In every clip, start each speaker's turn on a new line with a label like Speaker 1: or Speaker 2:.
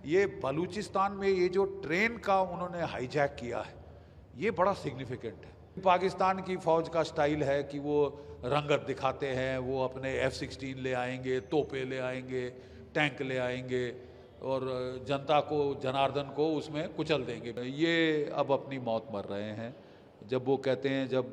Speaker 1: ये बलूचिस्तान में ये जो ट्रेन का उन्होंने हाईजैक किया है, ये बड़ा सिग्निफिकेंट है। पाकिस्तान की फ़ौज का स्टाइल है कि वो रंगत दिखाते हैं, वो अपने F-16 ले आएंगे, तोपे ले आएंगे, टैंक ले आएंगे और जनता को, जनार्दन को उसमें कुचल देंगे। ये अब अपनी मौत मर रहे हैं। जब वो कहते हैं जब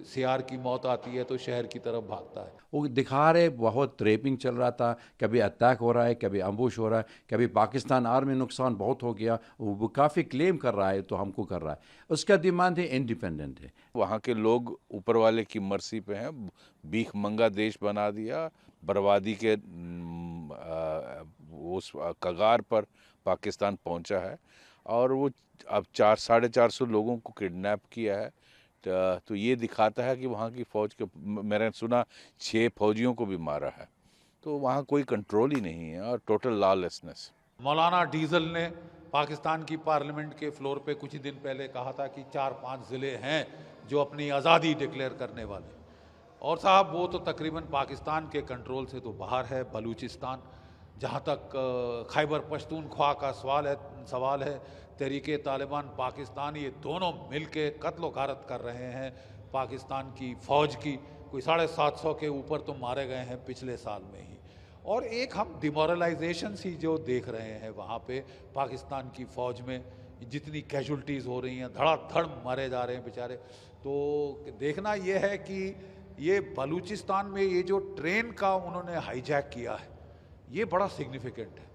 Speaker 1: सियार की मौत आती है तो शहर की तरफ भागता है।
Speaker 2: वो दिखा रहे बहुत रेपिंग चल रहा था, कभी अटैक हो रहा है, कभी अम्बुश हो रहा है, कभी पाकिस्तान आर्मी नुकसान बहुत हो गया, वो काफ़ी क्लेम कर रहा है तो हमको कर रहा है। उसका डिमांड है इंडिपेंडेंट है।
Speaker 3: वहाँ के लोग ऊपर वाले की मर्जी पे हैं। भीख मंगा देश बना दिया, बर्बादी के उस कगार पर पाकिस्तान पहुँचा है और वो अब 400-450 लोगों को किडनैप किया है। तो ये दिखाता है कि वहाँ की फ़ौज के, मैंने सुना 6 फौजियों को भी मारा है। तो वहाँ कोई कंट्रोल ही नहीं है और टोटल लॉलेसनेस।
Speaker 1: मौलाना डीजल ने पाकिस्तान की पार्लियामेंट के फ्लोर पे कुछ ही दिन पहले कहा था कि 4-5 ज़िले हैं जो अपनी आज़ादी डिक्लेयर करने वाले, और साहब वो तो तकरीबन पाकिस्तान के कंट्रोल से तो बाहर है। बलूचिस्तान, जहाँ तक खैबर पख्तूनख्वा का सवाल है, तहरीके तालिबान पाकिस्तान, ये दोनों मिल के कत्ल गारत कर रहे हैं पाकिस्तान की फ़ौज की। कोई 750 के ऊपर तो मारे गए हैं पिछले साल में ही। और एक हम डिमोरलाइजेशन सी जो देख रहे हैं वहाँ पे पाकिस्तान की फ़ौज में, जितनी कैजुअल्टीज़ हो रही हैं, धड़ाधड़ मारे जा रहे हैं बेचारे। तो देखना ये है कि ये बलूचिस्तान में ये जो ट्रेन का उन्होंने हाईजैक किया है, ये बड़ा सिग्निफिकेंट है।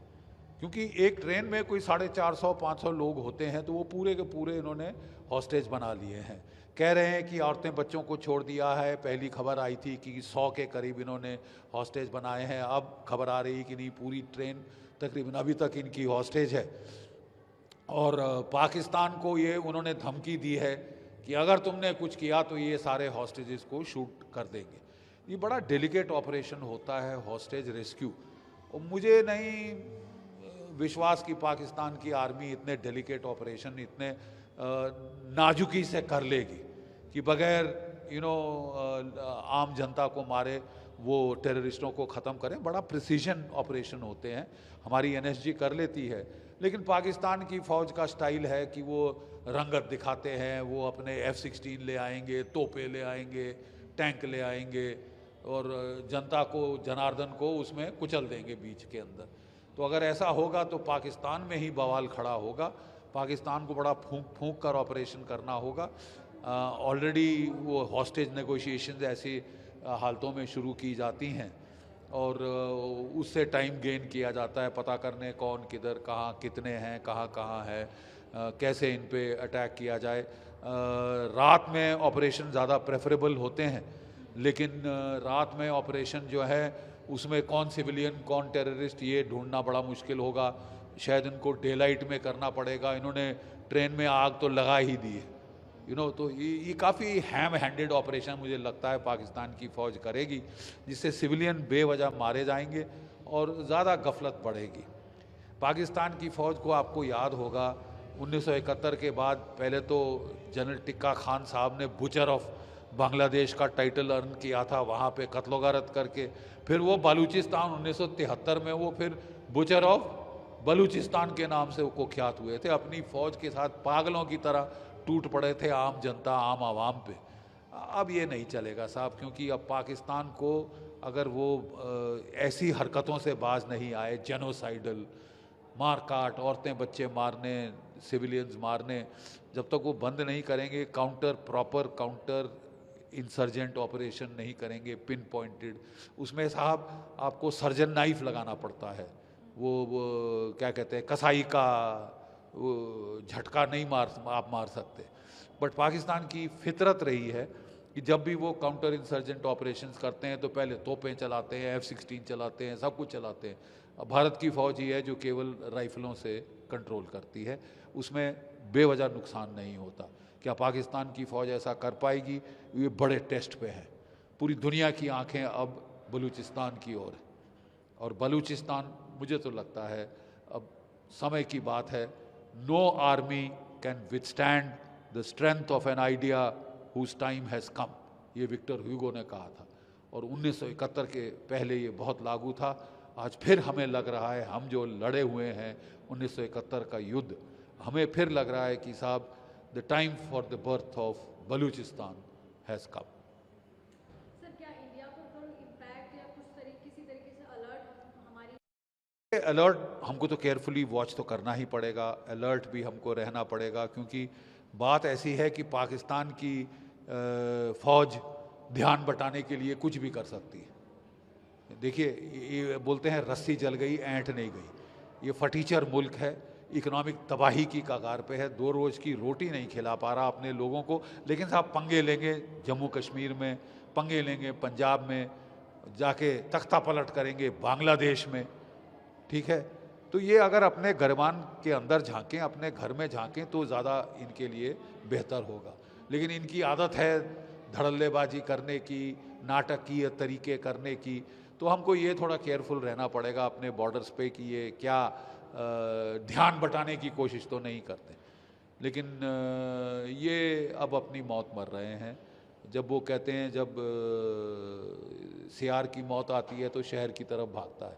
Speaker 1: क्योंकि एक ट्रेन में कोई 450-500 लोग होते हैं, तो वो पूरे के पूरे इन्होंने हॉस्टेज बना लिए हैं। कह रहे हैं कि औरतें बच्चों को छोड़ दिया है। पहली खबर आई थी कि 100 के करीब इन्होंने हॉस्टेज बनाए हैं। अब खबर आ रही कि नहीं, पूरी ट्रेन तकरीबन अभी तक इनकी हॉस्टेज है। और पाकिस्तान को ये उन्होंने धमकी दी है कि अगर तुमने कुछ किया तो ये सारे हॉस्टेजेस को शूट कर देंगे। ये बड़ा डेलिकेट ऑपरेशन होता है हॉस्टेज रेस्क्यू, और मुझे नहीं विश्वास कि पाकिस्तान की आर्मी इतने डेलिकेट ऑपरेशन इतने नाजुकी से कर लेगी कि बगैर आम जनता को मारे वो टेररिस्टों को ख़त्म करें। बड़ा प्रिसीजन ऑपरेशन होते हैं। हमारी NSG कर लेती है, लेकिन पाकिस्तान की फ़ौज का स्टाइल है कि वो रंगत दिखाते हैं, वो अपने F-16 ले आएंगे, तोपे ले आएंगे, टैंक ले आएंगे और जनता को, जनार्दन को उसमें कुचल देंगे बीच के अंदर। तो अगर ऐसा होगा तो पाकिस्तान में ही बवाल खड़ा होगा। पाकिस्तान को बड़ा फूंक कर ऑपरेशन करना होगा। ऑलरेडी वो हॉस्टेज नेगोशिएशंस ऐसी हालतों में शुरू की जाती हैं और उससे टाइम गेन किया जाता है, पता करने कौन किधर कहाँ कितने हैं, कहाँ कहाँ है, कैसे इन पे अटैक किया जाए। रात में ऑपरेशन ज़्यादा प्रेफरेबल होते हैं, लेकिन रात में ऑपरेशन जो है उसमें कौन सिविलियन कौन टेररिस्ट ये ढूंढना बड़ा मुश्किल होगा। शायद इनको डे लाइट में करना पड़ेगा। इन्होंने ट्रेन में आग तो लगा ही दी है, तो ये काफ़ी हैम हैंडेड ऑपरेशन मुझे लगता है पाकिस्तान की फ़ौज करेगी, जिससे सिविलियन बेवजह मारे जाएंगे और ज़्यादा गफलत बढ़ेगी। पाकिस्तान की फ़ौज को आपको याद होगा 1971 के बाद पहले तो जनरल टिक्का खान साहब ने बुचर ऑफ बांग्लादेश का टाइटल अर्न किया था वहाँ पे कत्लो-गारत करके। फिर वो बलूचिस्तान 1973 में वो फिर बुचर ऑफ बलूचिस्तान के नाम से वो कुख्यात हुए थे। अपनी फ़ौज के साथ पागलों की तरह टूट पड़े थे आम जनता, आम आवाम पे। अब ये नहीं चलेगा साहब, क्योंकि अब पाकिस्तान को अगर वो ऐसी हरकतों से बाज नहीं आए, जेनोसाइडल मार काट, औरतें बच्चे मारने, सिविलियंस मारने, जब तक वो बंद नहीं करेंगे, प्रॉपर काउंटर इंसर्जेंट ऑपरेशन नहीं करेंगे पिन पॉइंटेड, उसमें साहब आपको सर्जन नाइफ लगाना पड़ता है। वो क्या कहते हैं, कसाई का झटका नहीं आप मार सकते। बट पाकिस्तान की फितरत रही है कि जब भी वो काउंटर इंसर्जेंट ऑपरेशंस करते हैं तो पहले तोपें चलाते हैं, F-16 चलाते हैं, सब कुछ चलाते हैं। अब भारत की फ़ौज ही है जो केवल राइफलों से कंट्रोल करती है, उसमें बेवजह नुकसान नहीं होता। क्या पाकिस्तान की फ़ौज ऐसा कर पाएगी? ये बड़े टेस्ट पे है। पूरी दुनिया की आंखें अब बलूचिस्तान की ओर है, और बलूचिस्तान मुझे तो लगता है अब समय की बात है। No army can withstand the strength of an idea whose time has come, ये विक्टर ह्यूगो ने कहा था, और 1971 के पहले ये बहुत लागू था। आज फिर हमें लग रहा है, हम जो लड़े हुए हैं 1971 का युद्ध, हमें फिर लग रहा है कि साहब the time for the birth of Balochistan has come.
Speaker 4: Sir, क्या इंडिया पर कोई इम्पैक्ट या किसी तरीके से अलर्ट हमारी
Speaker 1: अलर्ट हमको तो केयरफुली वॉच तो करना ही पड़ेगा, अलर्ट भी हमको रहना पड़ेगा, क्योंकि बात ऐसी है कि पाकिस्तान की फ़ौज ध्यान बटाने के लिए कुछ भी कर सकती है। देखिए, ये बोलते हैं रस्सी जल गई ऐंठ नहीं गई। ये फटीचर मुल्क है, इकोनॉमिक तबाही की कगार पे है, 2 रोज़ की रोटी नहीं खिला पा रहा अपने लोगों को, लेकिन साहब पंगे लेंगे जम्मू कश्मीर में, पंगे लेंगे पंजाब में, जाके तख्ता पलट करेंगे बांग्लादेश में, ठीक है। तो ये अगर अपने गरमान के अंदर झांकें, अपने घर में झांकें, तो ज़्यादा इनके लिए बेहतर होगा। लेकिन इनकी आदत है धड़ल्लेबाजी करने की, नाटकीय तरीके करने की, तो हमको ये थोड़ा केयरफुल रहना पड़ेगा अपने बॉर्डर्स पे कि ये क्या ध्यान बटाने की कोशिश तो नहीं करते। लेकिन ये अब अपनी मौत मर रहे हैं। जब वो कहते हैं जब सियार की मौत आती है तो शहर की तरफ भागता है।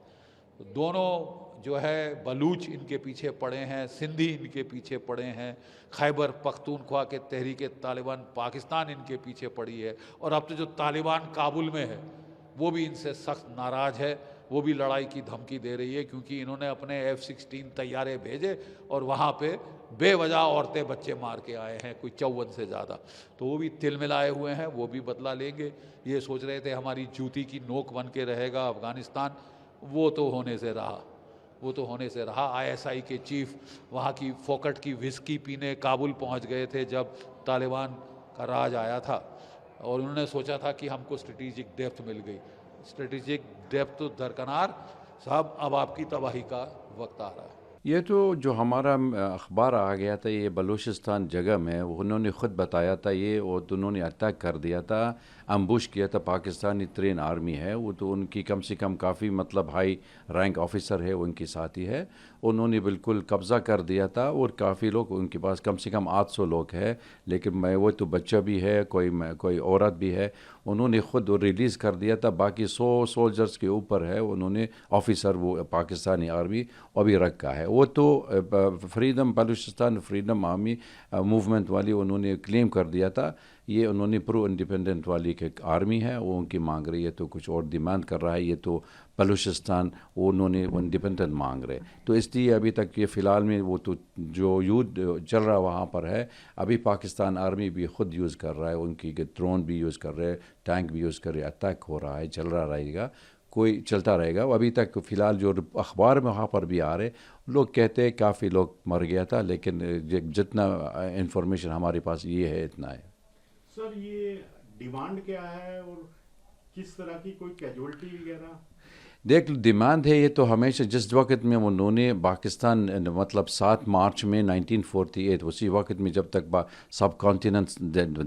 Speaker 1: तो दोनों जो है बलूच इनके पीछे पड़े हैं, सिंधी इनके पीछे पड़े हैं, खैबर पख्तूनख्वा के तहरीक तालिबान पाकिस्तान इनके पीछे पड़ी है, और अब तो जो तालिबान काबुल में है वो भी इनसे सख्त नाराज़ है, वो भी लड़ाई की धमकी दे रही है, क्योंकि इन्होंने अपने F-16 तैयारे भेजे और वहाँ पे बेवजह औरतें बच्चे मार के आए हैं, कोई 54 से ज़्यादा। तो वो भी तिल मिलाए हुए हैं, वो भी बदला लेंगे। ये सोच रहे थे हमारी जूती की नोक बन के रहेगा अफ़गानिस्तान, वो तो होने से रहा, वो तो होने से रहा। ISI के चीफ वहाँ की फोकट की विस्की पीने काबुल पहुँच गए थे जब तालिबान का राज आया था, और उन्होंने सोचा था कि हमको स्ट्रेटेजिक डेप्थ मिल गई। स्ट्रेटेजिक डेप्थ तो दरकिनार साहब, अब आपकी तबाही का वक्त आ रहा है।
Speaker 2: ये तो जो हमारा अखबार आ गया था, ये बलूचिस्तान जगह में, उन्होंने ख़ुद बताया था ये, और तो उन्होंने अटैक कर दिया था, अम्बुश किया था। पाकिस्तानी ट्रेन आर्मी है वो, तो उनकी कम से कम काफ़ी मतलब हाई रैंक ऑफिसर है, उनकी साथी है, उन्होंने बिल्कुल कब्ज़ा कर दिया था, और काफ़ी लोग उनके पास कम से कम 800 लोग हैं, लेकिन मैं वो तो बच्चा भी है, कोई औरत भी है, उन्होंने ख़ुद रिलीज़ कर दिया था। बाकी 100 सोल्जर्स के ऊपर है उन्होंने ऑफिसर वो पाकिस्तानी आर्मी अभी रखा है। वो तो freedom Balochistan freedom army movement वाली उन्होंने क्लेम कर दिया था, ये उन्होंने प्रो इंडिपेंडेंट वाली के आर्मी है, वो उनकी मांग रही है, तो कुछ और डिमांड कर रहा है। ये तो बलूचिस्तान वो उन्होंने इंडिपेंडेंट मांग रहे, तो इसलिए अभी तक ये फ़िलहाल में वो तो जो युद्ध चल रहा वहाँ पर है, अभी पाकिस्तान आर्मी भी ख़ुद यूज़ कर रहा है, उनकी ड्रोन भी यूज़ कर रहे हैं, टैंक भी यूज़ कर रहे हैं, अटैक हो रहा है, चल रहा रहेगा, कोई चलता रहेगा। अभी तक फ़िलहाल जो अखबार में वहाँ पर भी आ रहे लोग कहते हैं काफ़ी लोग मर गया था, लेकिन जितना इंफॉर्मेशन हमारे पास ये है इतना है।
Speaker 5: सर, ये डिमांड क्या है और किस तरह की कोई कैजुअल्टी वगैरह?
Speaker 2: देख डिमांड है, ये तो हमेशा जिस वक्त में उन्होंने पाकिस्तान मतलब 7 मार्च में 1948 उसी वक्त में जब तक सब कॉन्टिनेंट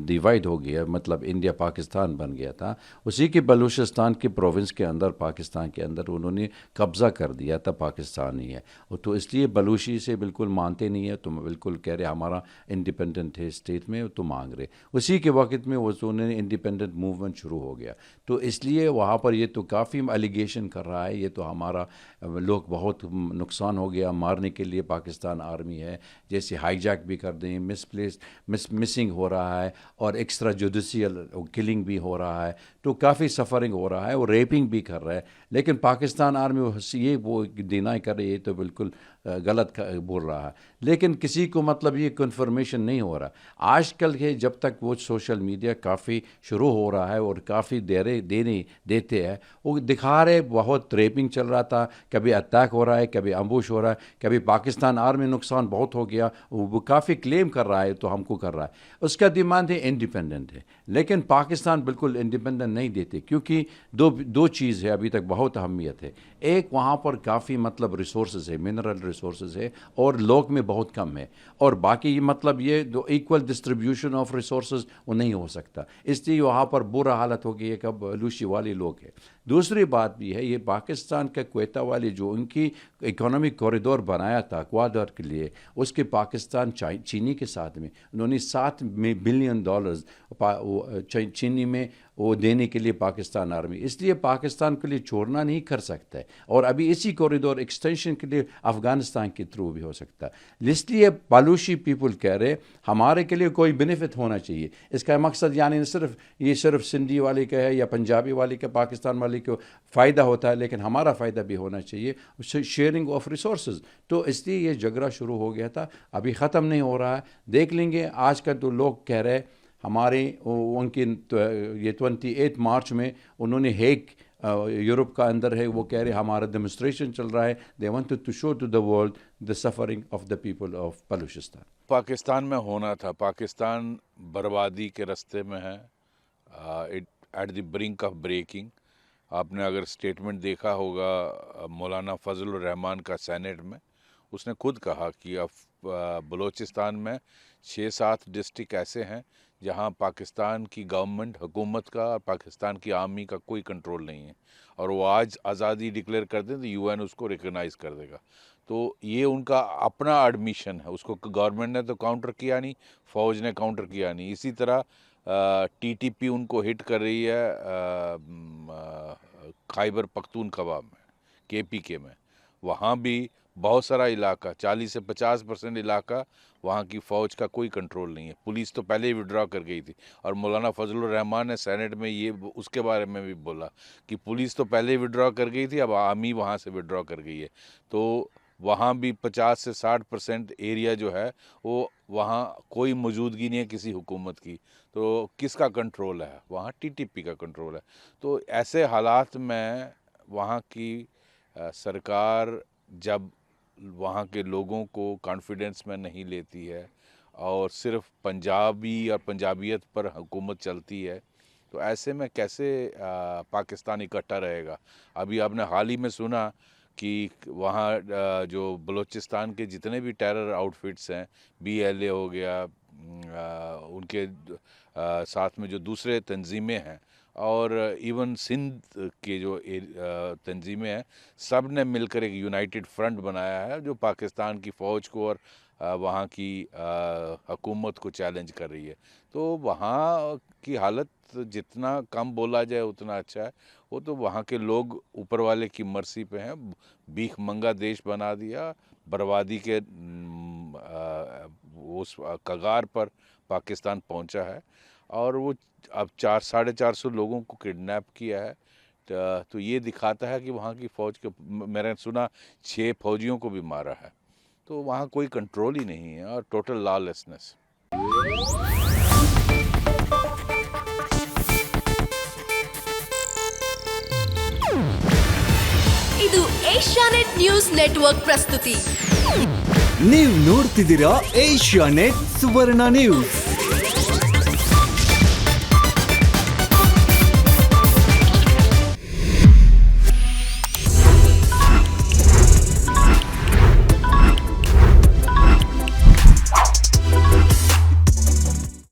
Speaker 2: डिवाइड हो गया, मतलब इंडिया पाकिस्तान बन गया था, उसी के बलूचिस्तान के प्रोविंस के अंदर पाकिस्तान के अंदर उन्होंने कब्ज़ा कर दिया था, पाकिस्तानी है। और तो इसलिए बलूची से बिल्कुल मानते नहीं है, तुम बिल्कुल कह रहे हमारा इंडिपेंडेंट है स्टेट में, तो मांग रहे। उसी के वक्त में वो उन्होंने इंडिपेंडेंट मूवमेंट शुरू हो गया, तो इसलिए वहाँ पर ये तो काफ़ी एलिगेशन कर रहा है, ये तो हमारा लोग बहुत नुकसान हो गया, मारने के लिए पाकिस्तान आर्मी है, जैसे हाईजैक भी कर दें, मिसिंग हो रहा है, और एक्स्ट्रा जुडिशियल किलिंग भी हो रहा है, तो काफ़ी सफ़रिंग हो रहा है, और रेपिंग भी कर रहा है। लेकिन पाकिस्तान आर्मी ये वो डिनाई कर रही है, तो बिल्कुल गलत बोल रहा है, लेकिन किसी को मतलब ये कन्फर्मेशन नहीं हो रहा। आजकल के जब तक वो सोशल मीडिया काफ़ी शुरू हो रहा है और काफ़ी देते हैं, वो दिखा रहे बहुत रेपिंग चल रहा था, कभी अटैक हो रहा है, कभी अम्बुश हो रहा है, कभी पाकिस्तान आर्मी नुकसान बहुत हो गया, वो काफ़ी क्लेम कर रहा है, तो हमको कर रहा है। उसका डिमांड है इंडिपेंडेंट है, लेकिन पाकिस्तान बिल्कुल इंडिपेंडेंट नहीं देते, क्योंकि दो चीज़ है अभी तक बहुत अहमियत है। एक, वहाँ पर काफ़ी मतलब रिसोर्सेज है, मिनरल रिसोर्सेज है, और लोग में बहुत कम है, और बाकी मतलब ये दो इक्वल डिस्ट्रीब्यूशन ऑफ रिसोर्सेज वो नहीं हो सकता, इसलिए वहाँ पर बुरा हालत हो गई है, कब बलूची वाले लोग हैं। दूसरी बात भी है, ये पाकिस्तान का क्वेता वाली जो उनकी इकोनॉमिक कॉरिडोर बनाया था क्वाडर के लिए, उसके पाकिस्तान चीनी के साथ में उन्होंने $7 बिलियन चीनी में वो देने के लिए पाकिस्तान आर्मी, इसलिए पाकिस्तान के लिए छोड़ना नहीं कर सकता है। और अभी इसी कॉरिडोर एक्सटेंशन के लिए अफ़गानिस्तान के थ्रू भी हो सकता है। इसलिए बलूची पीपल कह रहे हमारे के लिए कोई बेनिफिट होना चाहिए। इसका मकसद यानी सिर्फ सिंधी वाले का है या पंजाबी वाले का, पाकिस्तान वाले को फ़ायदा होता है, लेकिन हमारा फ़ायदा भी होना चाहिए, शेयरिंग ऑफ रिसोर्सेज। तो इसलिए ये झगड़ा शुरू हो गया था, अभी ख़त्म नहीं हो रहा है। देख लेंगे। आज का तो लोग कह रहे हमारे उनकी ये 28 मार्च में उन्होंने हेग यूरोप का अंदर है, वो कह रहे हमारा डेमोन्स्ट्रेशन चल रहा है। They want to show to the world the suffering of the people of Balochistan.
Speaker 3: Pakistan में होना था, पाकिस्तान बर्बादी के रास्ते में है, it at the brink of breaking. आपने अगर स्टेटमेंट देखा होगा मौलाना फजल रहमान का सेनेट में, उसने खुद कहा कि अब बलूचिस्तान में 6-7 डिस्ट्रिक्ट ऐसे हैं जहां पाकिस्तान की गवर्नमेंट, हुकूमत का और पाकिस्तान की आर्मी का कोई कंट्रोल नहीं है, और वो आज आज़ादी डिक्लेयर कर दें तो यूएन उसको रिकग्नाइज़ कर देगा। तो ये उनका अपना एडमिशन है, उसको गवर्नमेंट ने तो काउंटर किया नहीं, फ़ौज ने काउंटर किया नहीं। इसी तरह टीटीपी उनको हिट कर रही है खैबर पख्तूनख्वा में, केपीके में। वहाँ भी बहुत सारा इलाका, 40 से 50% इलाका, वहाँ की फ़ौज का कोई कंट्रोल नहीं है। पुलिस तो पहले ही विड्रॉ कर गई थी, और मौलाना फजलुर रहमान ने सेनेट में ये उसके बारे में भी बोला कि पुलिस तो पहले ही विड्रॉ कर गई थी, अब आर्मी वहाँ से विड्रॉ कर गई है। तो वहाँ भी 50 से 60% एरिया जो है वो, वहाँ कोई मौजूदगी नहीं है किसी हुकूमत की। तो किसका कंट्रोल है? वहाँ टीटीपी का कंट्रोल है। तो ऐसे हालात में वहाँ की सरकार जब वहाँ के लोगों को कॉन्फिडेंस में नहीं लेती है और सिर्फ पंजाबी और पंजाबियत पर हुकूमत चलती है, तो ऐसे में कैसे पाकिस्तान इकट्ठा रहेगा? अभी आपने हाल ही में सुना कि वहाँ जो बलूचिस्तान के जितने भी टेरर आउटफिट्स हैं, BLA हो गया, उनके साथ में जो दूसरे तंजीमें हैं, और इवन सिंध के जो तंजीमें हैं, सब ने मिलकर एक यूनाइटेड फ्रंट बनाया है जो पाकिस्तान की फ़ौज को और वहाँ की हुकूमत को चैलेंज कर रही है। तो वहाँ की हालत जितना कम बोला जाए उतना अच्छा है। वो तो वहाँ के लोग ऊपर वाले की मर्जी पे हैं। भीख मंगा देश बना दिया, बर्बादी के उस कगार पर पाकिस्तान पहुँचा है, और वो अब 400-450 लोगों को किडनैप किया है। तो ये दिखाता है कि वहाँ की फ़ौज के, मैंने सुना 6 फौजियों को भी मारा है। तो वहाँ कोई कंट्रोल ही नहीं है, और टोटल लॉलेसनेस।
Speaker 6: ಇದು ಏಷ್ಯಾನೆಟ್ ನ್ಯೂಸ್ ನೆಟ್ವರ್ಕ್ ಪ್ರಸ್ತುತಿ.
Speaker 7: ನೀವು ನೋಡ್ತಿದ್ದೀರಾ ಏಷ್ಯಾನೆಟ್ ಸುವರ್ಣ ನ್ಯೂಸ್.